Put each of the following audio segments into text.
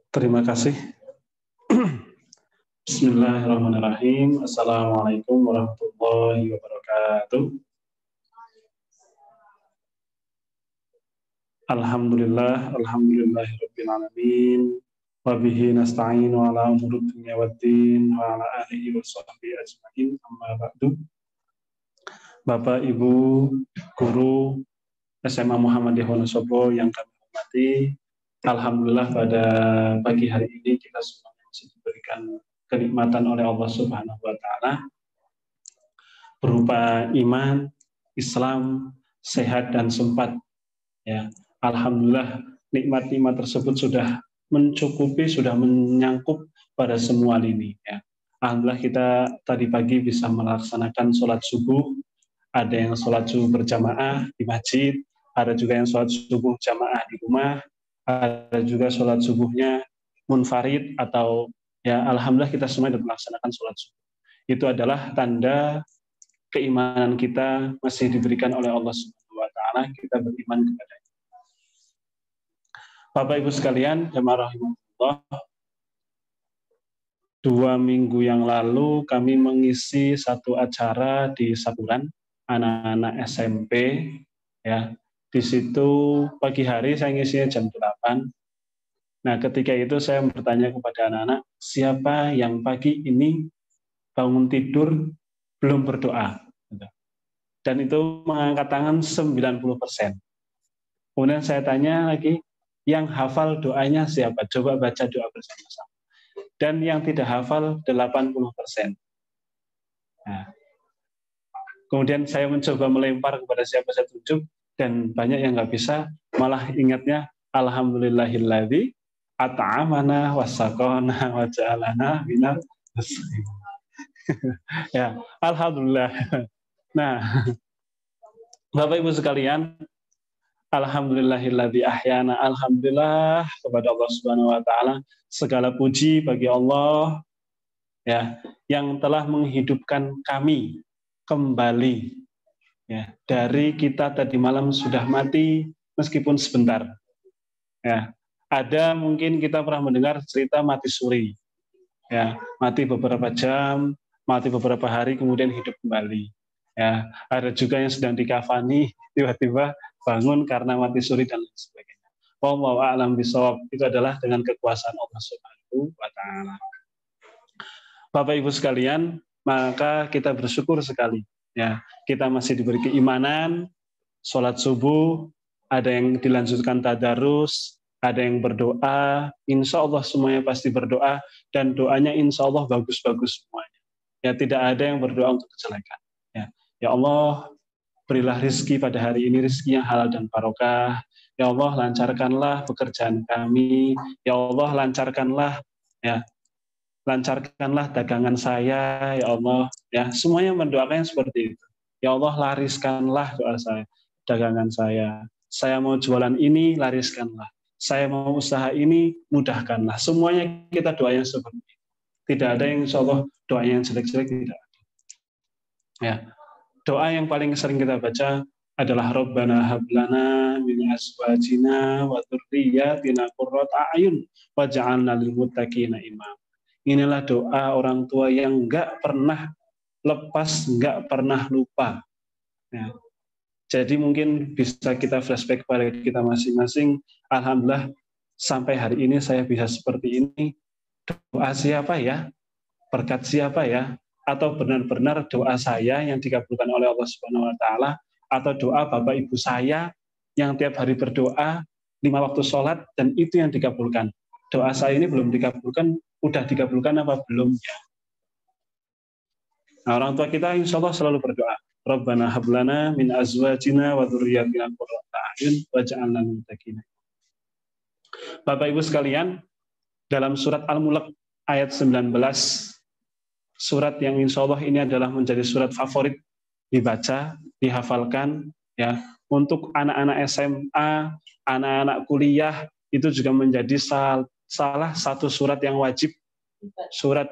Terima kasih. Bismillahirrahmanirrahim. Assalamualaikum warahmatullahi wabarakatuh. Alhamdulillahirabbil alamin. Wa bihi nasta'inu ala umuri dunya waddin wa ala alihi washabbihi ajmain. Amma ba'du. Bapak, Ibu, guru SMA Muhammadiyah Wonosobo yang kami hormati, alhamdulillah pada pagi hari ini kita semua masih diberikan kenikmatan oleh Allah Subhanahu wa taala berupa iman, Islam, sehat dan sempat. Ya, alhamdulillah nikmat-nikmat tersebut sudah mencukupi, sudah menyangkup pada semua lini. Ya. Alhamdulillah kita tadi pagi bisa melaksanakan sholat subuh. Ada yang sholat subuh berjamaah di masjid, ada juga yang sholat subuh jamaah di rumah, ada juga sholat subuhnya munfarid atau ya alhamdulillah kita semua sudah melaksanakan sholat subuh. Itu adalah tanda keimanan kita masih diberikan oleh Allah Subhanahu wa taala, kita beriman kepadanya. Bapak Ibu sekalian, jamaah rahimahullah, 2 minggu yang lalu kami mengisi satu acara di Saburan anak-anak SMP, ya. Di situ pagi hari saya ngisinya jam 8. Nah, ketika itu saya bertanya kepada anak-anak, siapa yang pagi ini bangun tidur belum berdoa? Dan itu mengangkat tangan 90%. Kemudian saya tanya lagi, yang hafal doanya siapa? Coba baca doa bersama-sama. Dan yang tidak hafal 80%. Nah, kemudian saya mencoba melempar kepada siapa saya tunjuk, dan banyak yang nggak bisa, malah ingatnya alhamdulillahilladzi at'amana wasaqana wa ja'alana minal muslimin. Ya, alhamdulillah. Nah, Bapak Ibu sekalian, alhamdulillahilladzi ahyana, alhamdulillah kepada Allah Subhanahu wa taala, segala puji bagi Allah ya yang telah menghidupkan kami kembali ya dari kita tadi malam sudah mati meskipun sebentar. Ya, ada mungkin kita pernah mendengar cerita mati suri. Ya, mati beberapa jam, mati beberapa hari kemudian hidup kembali. Ya, ada juga yang sedang dikafani tiba-tiba bangun karena mati suri dan lain sebagainya. Wallahu a'lam bishawab. Itu adalah dengan kekuasaan Allah Subhanahu wa taala. Bapak Ibu sekalian, maka kita bersyukur sekali ya. Kita masih diberi keimanan, sholat subuh, ada yang dilanjutkan tadarus, ada yang berdoa, insya Allah semuanya pasti berdoa, dan doanya insya Allah bagus-bagus semuanya. Ya, tidak ada yang berdoa untuk kejelekan. Ya Allah, berilah rizki pada hari ini, rizki yang halal dan barokah. Ya Allah, lancarkanlah pekerjaan kami. Ya Allah, lancarkanlah dagangan saya, ya Allah. Ya, semuanya mendoakan seperti itu. Ya Allah, lariskanlah doa saya, dagangan saya. Saya mau jualan ini, lariskanlah. Saya mau usaha ini, mudahkanlah. Semuanya kita doa yang seperti itu. Tidak ada yang insya Allah doa yang jelek-jelek, tidak ada. Ya. Doa yang paling sering kita baca adalah Rabbana hablana min azwajina wa dzurriyyatina qurrata a'yun waj'alna lil muttaqina imama. Inilah doa orang tua yang enggak pernah lepas, enggak pernah lupa. Ya. Jadi mungkin bisa kita flashback pada kita masing-masing. Alhamdulillah sampai hari ini saya bisa seperti ini. Doa siapa ya? Berkat siapa ya? Atau benar-benar doa saya yang dikabulkan oleh Allah Subhanahu wa taala, atau doa Bapak Ibu saya yang tiap hari berdoa 5 waktu sholat dan itu yang dikabulkan. Doa saya ini belum dikabulkan, udah dikabulkan apa belum ya? Nah, orang tua kita insya Allah selalu berdoa. Rabbana hablana min azwajina wa dzurriyyatina qurrata a'yun waj'alna lil muttaqina. Bapak Ibu sekalian, dalam surat Al-Mulk ayat 19, surat yang insya Allah ini adalah menjadi surat favorit dibaca, dihafalkan, ya untuk anak-anak SMA, anak-anak kuliah itu juga menjadi salah satu surat yang wajib, surat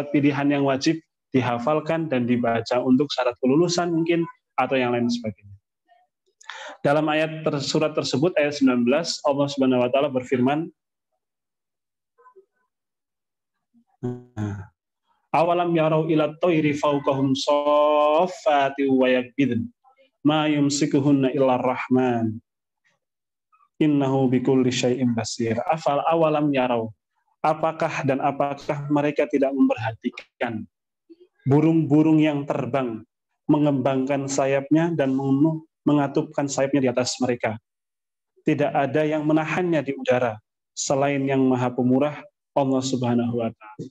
pilihan yang wajib dihafalkan dan dibaca untuk syarat kelulusan mungkin atau yang lain sebagainya. Dalam surat tersebut ayat 19 Allah Subhanahu wa taala berfirman, Awalam yarau ila tayri fawqahum saffati wa yaqbidun ma yumsikuhunna illa rahman innahu bikulli syai'in basir. Awalam yarau, apakah mereka tidak memperhatikan burung-burung yang terbang mengembangkan sayapnya dan mengatupkan sayapnya di atas mereka. Tidak ada yang menahannya di udara selain yang Maha Pemurah, Allah Subhanahu wa taala.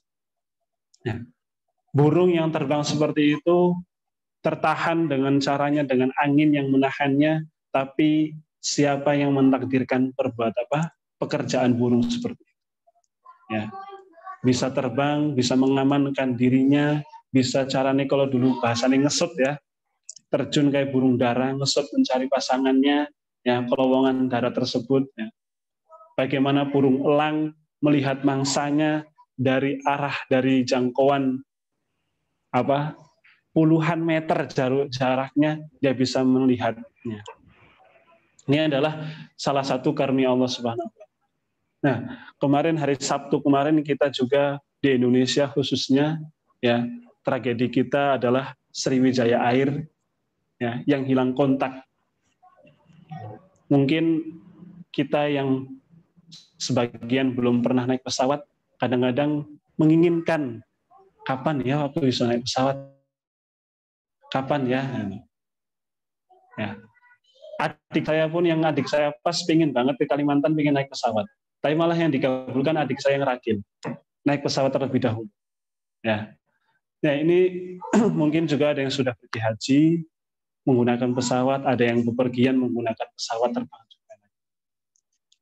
Ya. Burung yang terbang seperti itu tertahan dengan caranya, dengan angin yang menahannya, tapi siapa yang mentakdirkan pekerjaan burung seperti itu? Ya. Bisa terbang, bisa mengamankan dirinya, bisa caranya kalau dulu bahasanya ngesut ya, terjun kayak burung dara, ngesut mencari pasangannya, ya, kelowongan darat tersebut. Ya. Bagaimana burung elang melihat mangsanya dari jangkauan puluhan meter jaraknya, dia bisa melihatnya. Ini adalah salah satu karunia Allah Subhanahu wa taala. Nah, kemarin hari Sabtu kemarin kita juga di Indonesia khususnya, ya, tragedi kita adalah Sriwijaya Air, ya, yang hilang kontak. Mungkin kita yang sebagian belum pernah naik pesawat, kadang-kadang menginginkan kapan ya aku bisa naik pesawat, kapan ya. Ya. Adik saya pas pengen banget ke Kalimantan, pengen naik pesawat, tapi malah yang dikabulkan adik saya yang rajin naik pesawat terlebih dahulu. Ya, ya ini mungkin juga ada yang sudah pergi haji menggunakan pesawat, ada yang bepergian menggunakan pesawat terbang.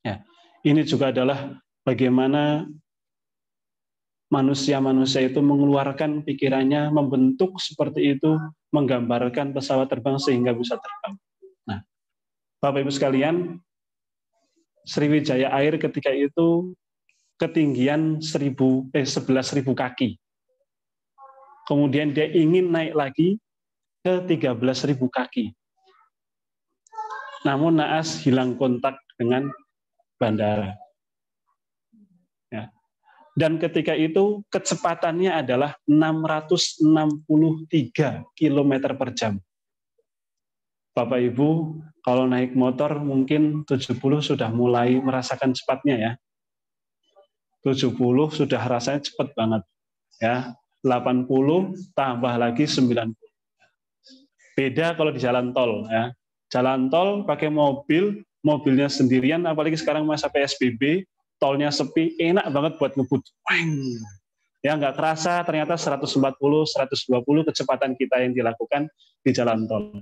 Ya, ini juga adalah bagaimana manusia-manusia itu mengeluarkan pikirannya, membentuk seperti itu, menggambarkan pesawat terbang sehingga bisa terbang. Nah, Bapak Ibu sekalian, Sriwijaya Air ketika itu ketinggian 11.000 kaki. Kemudian dia ingin naik lagi ke 13.000 kaki. Namun naas hilang kontak dengan bandara. Ya. Dan ketika itu kecepatannya adalah 663 km per jam. Bapak Ibu, kalau naik motor mungkin 70 sudah mulai merasakan cepatnya ya. 70 sudah rasanya cepat banget. Ya, 80 tambah lagi 90. Beda kalau di jalan tol ya. Jalan tol pakai mobilnya sendirian, apalagi sekarang masa PSBB, tolnya sepi, enak banget buat ngebut. Ya nggak kerasa ternyata 140, 120 kecepatan kita yang dilakukan di jalan tol.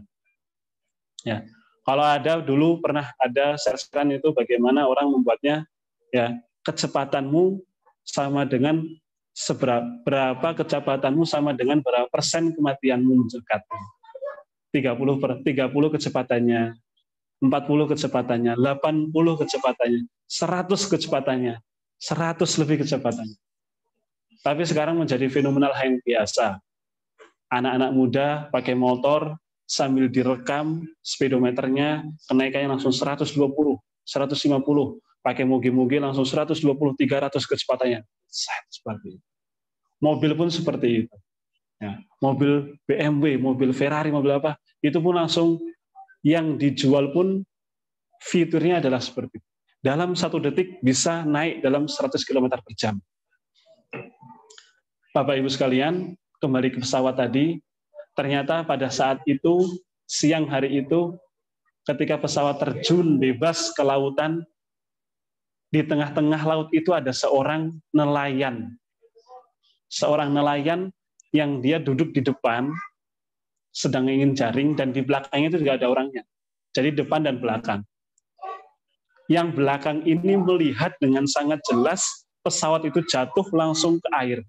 Ya, kalau ada dulu pernah ada search-an itu bagaimana orang membuatnya, ya, kecepatanmu sama dengan berapa kecepatanmu sama dengan berapa persen kematianmu mendekat. 30 kecepatannya, 40 kecepatannya, 80 kecepatannya, 100 kecepatannya, 100 lebih kecepatannya. Tapi sekarang menjadi fenomenal hal yang biasa. Anak-anak muda pakai motor sambil direkam speedometernya, kenaikannya langsung 120, 150, pakai moge-moge langsung 120, 300 kecepatannya. Seperti itu. Mobil pun seperti itu. Ya, mobil BMW, mobil Ferrari, mobil apa, itu pun langsung yang dijual pun fiturnya adalah seperti itu. Dalam 1 detik bisa naik dalam 100 km per jam. Bapak Ibu sekalian, kembali ke pesawat tadi, ternyata pada saat itu, siang hari itu, ketika pesawat terjun bebas ke lautan, di tengah-tengah laut itu ada seorang nelayan. Seorang nelayan yang dia duduk di depan, sedang ingin jaring, dan di belakangnya itu juga ada orangnya. Jadi depan dan belakang. Yang belakang ini melihat dengan sangat jelas pesawat itu jatuh langsung ke air.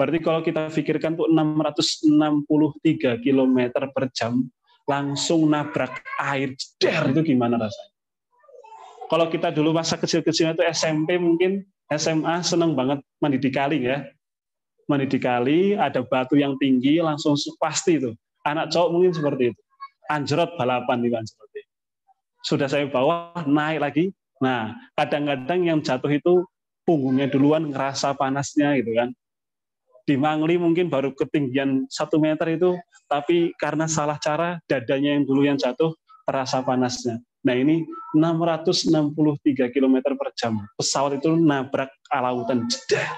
Berarti kalau kita pikirkan tuh 663 km per jam, langsung nabrak air, jeder, itu gimana rasanya? Kalau kita dulu masa kecil-kecilnya itu SMP mungkin, SMA seneng banget mandi di kali ya. Mandi di kali, ada batu yang tinggi, langsung pasti itu. Anak cowok mungkin seperti itu. Anjrot balapan di seperti itu. Sudah saya bawa, naik lagi. Nah, kadang-kadang yang jatuh itu punggungnya duluan, ngerasa panasnya gitu kan. Di Mangli mungkin baru ketinggian 1 meter itu, tapi karena salah cara, dadanya yang dulu yang jatuh, terasa panasnya. Nah ini 663 km per jam. Pesawat itu nabrak lautan. Jedah.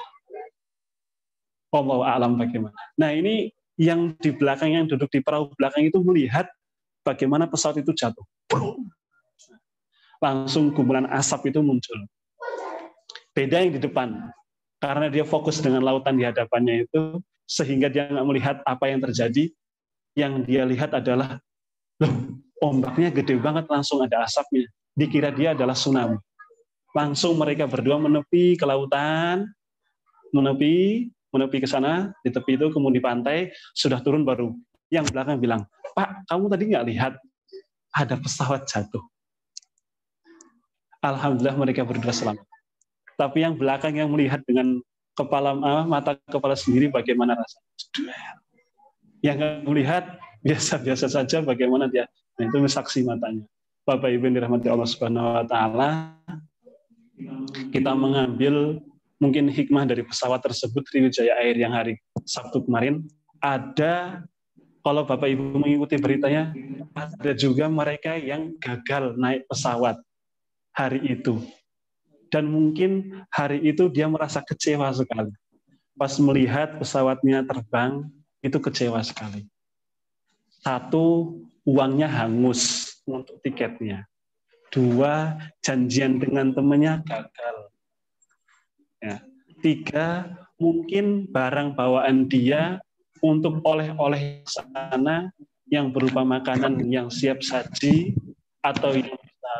Wallahu a'lam bagaimana. Nah ini yang di belakang, yang duduk di perahu belakang itu melihat bagaimana pesawat itu jatuh. Langsung gumulan asap itu muncul. Beda yang di depan. Karena dia fokus dengan lautan di hadapannya itu, sehingga dia nggak melihat apa yang terjadi. Yang dia lihat adalah, loh, ombaknya gede banget, langsung ada asapnya. Dikira dia adalah tsunami. Langsung mereka berdua menepi ke lautan, menepi ke sana, di tepi itu, kemudian di pantai, sudah turun baru. Yang belakang bilang, Pak, kamu tadi nggak lihat ada pesawat jatuh? Alhamdulillah mereka berdua selamat. Tapi yang belakang yang melihat dengan mata kepala sendiri bagaimana rasanya. Yang nggak melihat biasa-biasa saja bagaimana dia. Nah, itu saksi matanya. Bapak Ibu yang dirahmati Allah Subhanahu wa taala, kita mengambil mungkin hikmah dari pesawat tersebut Sriwijaya Air yang hari Sabtu kemarin. Ada, kalau Bapak Ibu mengikuti beritanya, ada juga mereka yang gagal naik pesawat hari itu. Dan mungkin hari itu dia merasa kecewa sekali. Pas melihat pesawatnya terbang, itu kecewa sekali. 1, uangnya hangus untuk tiketnya. 2, janjian dengan temannya gagal. Ya. 3, mungkin barang bawaan dia untuk oleh-oleh sana yang berupa makanan yang siap saji atau yang bisa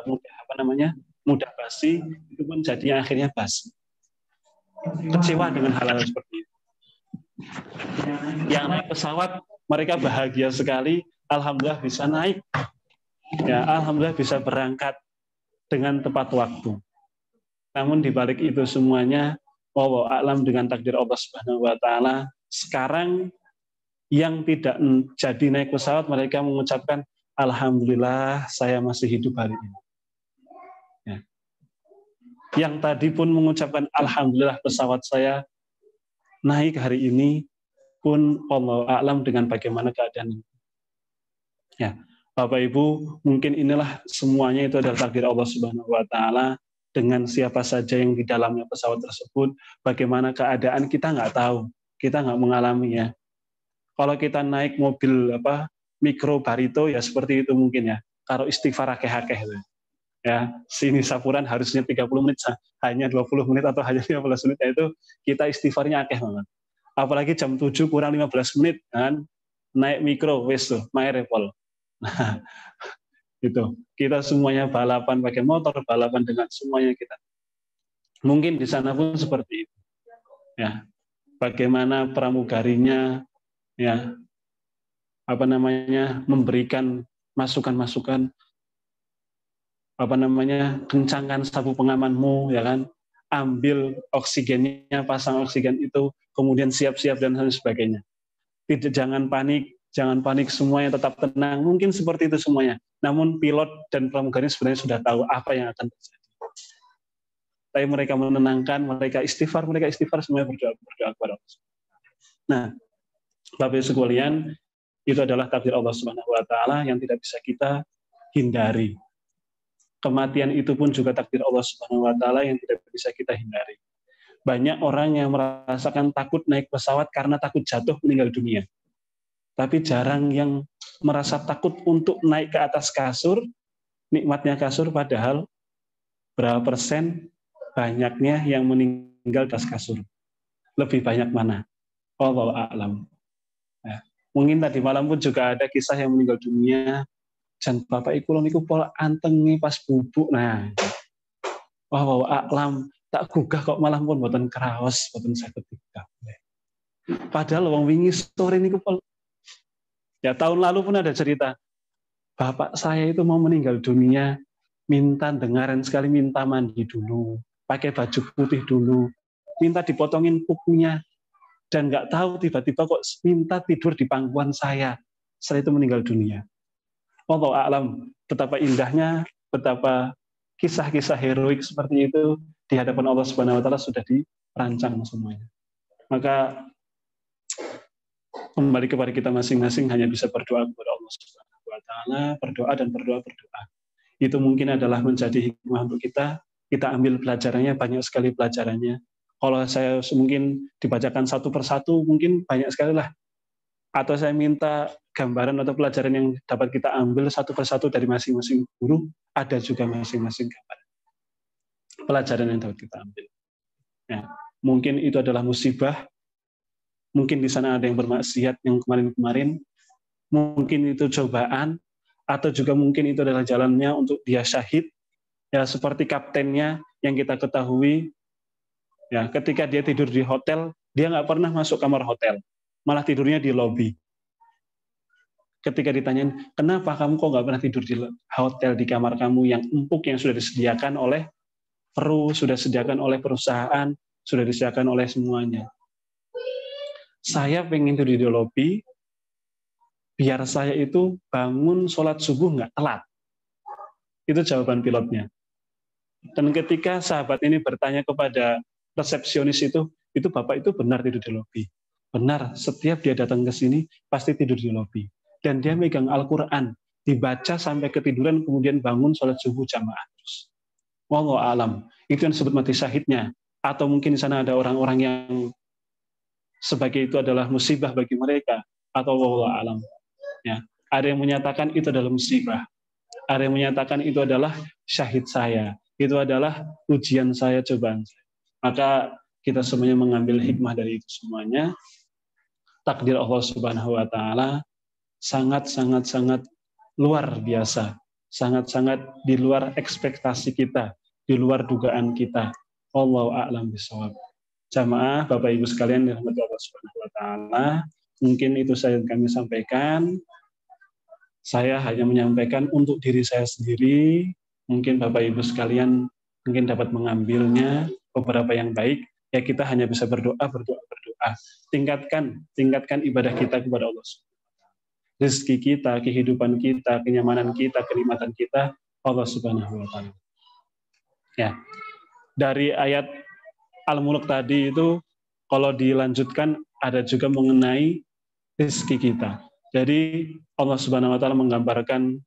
mudah basi, itu pun jadinya akhirnya basi. Kecewa dengan hal-hal seperti itu. Yang naik pesawat, mereka bahagia sekali, alhamdulillah bisa naik. Ya, alhamdulillah bisa berangkat dengan tepat waktu. Namun di balik itu semuanya, wallahu a'lam dengan takdir Allah Subhanahu wa taala, sekarang yang tidak jadi naik pesawat, mereka mengucapkan, alhamdulillah saya masih hidup hari ini. Ya. Yang tadi pun mengucapkan alhamdulillah pesawat saya naik hari ini, pun wallahu a'lam dengan bagaimana keadaan ini. Ya, Bapak Ibu, mungkin inilah semuanya itu adalah takdir Allah Subhanahu wa taala, dengan siapa saja yang di dalamnya pesawat tersebut, bagaimana keadaan kita nggak tahu, kita nggak mengalami ya. Kalau kita naik mobil mikro barito ya seperti itu mungkin ya. Kalau istighfar akeh-akeh itu. Ya, sini Sapuran harusnya 30 menit, hanya 20 menit atau hanya 15 menit, itu kita istighfarnya akeh banget. Apalagi jam 7 kurang 15 menit kan, naik mikro, wes tuh, main repol. Nah, itu. Kita semuanya balapan pakai motor, balapan dengan semuanya kita. Mungkin di sana pun seperti itu. Ya. Bagaimana pramugarinya ya memberikan masukan-masukan, kencangkan sabuk pengamanmu, ya kan, ambil oksigennya, pasang oksigen itu, kemudian siap-siap dan sebagainya. Jangan panik semuanya, tetap tenang. Mungkin seperti itu semuanya. Namun pilot dan pramugari sebenarnya sudah tahu apa yang akan terjadi. Tapi mereka menenangkan, mereka istighfar semuanya berdoa kepada Allah. Nah, Bapak Ibu sekalian, itu adalah takdir Allah Subhanahu wa taala yang tidak bisa kita hindari. Kematian itu pun juga takdir Allah Subhanahu wa taala yang tidak bisa kita hindari. Banyak orang yang merasakan takut naik pesawat karena takut jatuh meninggal dunia. Tapi jarang yang merasa takut untuk naik ke atas kasur, nikmatnya kasur, padahal berapa persen banyaknya yang meninggal di atas kasur. Lebih banyak mana? Wallahu a'lam. Ya. Mungkin tadi malam pun juga ada kisah yang meninggal dunia, jan bapak iku niku pola antengi pas bubuk. Nah, wallahu a'lam, tak gugah kok malah pun mboten kraos, mboten saged digah. Padahal wong wingi sore niku ya, tahun lalu pun ada cerita, bapak saya itu mau meninggal dunia, minta dengaran sekali, minta mandi dulu, pakai baju putih dulu, minta dipotongin kukunya, dan nggak tahu tiba-tiba kok minta tidur di pangkuan saya. Setelah itu meninggal dunia. Wallahu a'lam, betapa indahnya, betapa kisah-kisah heroik seperti itu di hadapan Allah Subhanahu wa taala sudah dirancang semuanya. Maka kembali kepada kita masing-masing, hanya bisa berdoa kepada Allah Subhanahu wa taala, berdoa dan berdoa. Itu mungkin adalah menjadi hikmah untuk kita ambil pelajarannya, banyak sekali pelajarannya. Kalau saya mungkin dibacakan satu persatu, mungkin banyak sekali lah. Atau saya minta gambaran atau pelajaran yang dapat kita ambil satu persatu dari masing-masing guru, ada juga masing-masing gambaran pelajaran yang dapat kita ambil. Ya, mungkin itu adalah musibah, mungkin di sana ada yang bermaksiat yang kemarin-kemarin, mungkin itu cobaan, atau juga mungkin itu adalah jalannya untuk dia syahid, ya seperti kaptennya yang kita ketahui, ya ketika dia tidur di hotel, dia nggak pernah masuk kamar hotel, malah tidurnya di lobi. Ketika ditanyain, kenapa kamu kok nggak pernah tidur di hotel, di kamar kamu yang empuk, yang sudah disediakan oleh Peru, sudah disediakan oleh perusahaan, sudah disediakan oleh semuanya. Saya pengen tidur di lobi, biar saya itu bangun sholat subuh nggak telat. Itu jawaban pilotnya. Dan ketika sahabat ini bertanya kepada resepsionis itu Bapak itu benar tidur di lobi? Benar, setiap dia datang ke sini, pasti tidur di lobi. Dan dia megang Al-Quran, dibaca sampai ketiduran, kemudian bangun sholat subuh jamaah terus. Wallahu a'lam. Itu yang disebut mati syahidnya. Atau mungkin di sana ada orang-orang yang sebagai itu adalah musibah bagi mereka. Atau wallahu a'lam. Ya. Ada yang menyatakan itu adalah musibah. Ada yang menyatakan itu adalah syahid saya. Itu adalah ujian saya, cobaan saya. Maka kita semuanya mengambil hikmah dari itu semuanya. Takdir Allah Subhanahu wa taala sangat luar biasa, sangat di luar ekspektasi kita, di luar dugaan kita. Wallahu a'lam bishawab. Jamaah, Bapak Ibu sekalian yang dirahmati Allah Subhanahu wa taala, mungkin itu saya kami sampaikan. Saya hanya menyampaikan untuk diri saya sendiri, mungkin Bapak Ibu sekalian mungkin dapat mengambilnya beberapa yang baik. Ya kita hanya bisa berdoa. Tingkatkan ibadah kita kepada Allah. Rezeki kita, kehidupan kita, kenyamanan kita, kenikmatan kita, Allah Subhanahu wa taala. Ya. Dari ayat Al-Mulk tadi itu kalau dilanjutkan ada juga mengenai rezeki kita. Jadi Allah Subhanahu wa taala menggambarkan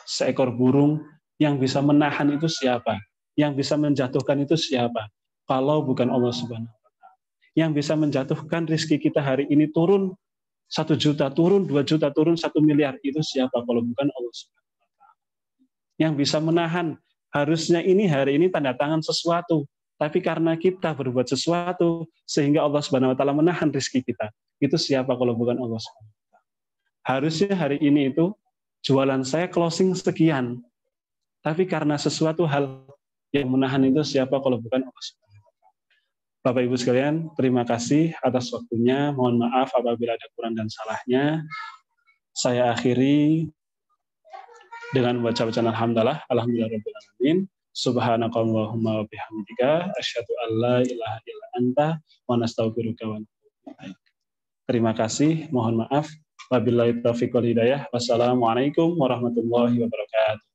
seekor burung yang bisa menahan itu siapa? Yang bisa menjatuhkan itu siapa? Kalau bukan Allah Subhanahu wa taala. Yang bisa menjatuhkan rezeki kita hari ini turun 1 juta, turun 2 juta, turun 1 miliar, itu siapa kalau bukan Allah Subhanahu wa taala. Yang bisa menahan, harusnya ini hari ini tanda tangan sesuatu, tapi karena kita berbuat sesuatu sehingga Allah Subhanahu wa taala menahan rezeki kita. Itu siapa kalau bukan Allah Subhanahu wa taala. Harusnya hari ini itu jualan saya closing sekian, tapi karena sesuatu hal yang menahan itu siapa kalau bukan Allah Subhanahu wa taala. Bapak Ibu sekalian, terima kasih atas waktunya. Mohon maaf apabila ada kurang dan salahnya. Saya akhiri dengan baca bacaan alhamdulillahirabbil alamin. Subhanakallahumma wa bihamdika asyhadu an la ilaha illa anta wa nastaghfiruka wa natubu ilaik. Terima kasih, mohon maaf. Wabillahi taufiq wal hidayah. Wassalamualaikum warahmatullahi wabarakatuh.